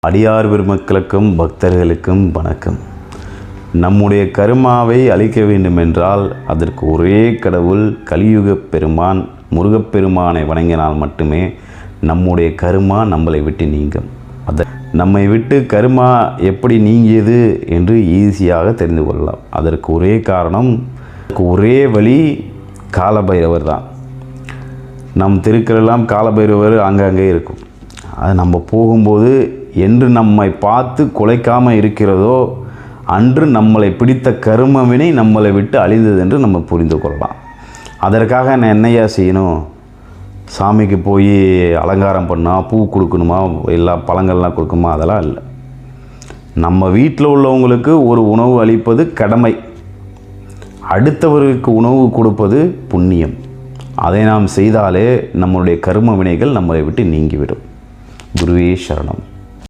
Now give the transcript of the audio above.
அடியார் பெருமக்களுக்கும் பக்தர்களுக்கும் வணக்கம். நம்முடைய கர்மாவை அழிக்க வேண்டுமென்றால் அதற்கு ஒரே கடவுள் கலியுக பெருமான் முருகப்பெருமானை வணங்கினால் மட்டுமே நம்முடைய கர்மா நம்மளை விட்டு நீங்கும். நம்மை விட்டு கர்மா எப்படி நீங்கியது என்று ஈஸியாக தெரிந்து கொள்ளலாம். அதற்கு ஒரே காரணம், ஒரே வழி காலபைரவர் தான். நம் திருக்களெல்லாம் காலபைரவர் அங்கங்கே இருக்கும். அது நம்ம போகும்போது என்று நம்மை பார்த்து குலைக்காமல் இருக்கிறதோ அன்று நம்மளை பிடித்த கர்மவினை நம்மளை விட்டு அழிந்தது என்று நம்ம புரிந்து கொள்ளலாம். அதற்காக நான் என்னையா செய்யணும்? சாமிக்கு போய் அலங்காரம் பண்ணால் பூ கொடுக்கணுமா, எல்லா பழங்கள்லாம் கொடுக்குமா? அதெல்லாம் இல்லை. நம்ம வீட்டில் உள்ளவங்களுக்கு ஒரு உணவு அளிப்பது கடமை, அடுத்தவர்களுக்கு உணவு கொடுப்பது புண்ணியம். அதை நாம் செய்தாலே நம்மளுடைய கர்ம வினைகள் நம்மளை விட்டு நீங்கிவிடும். குருவே சரணம்.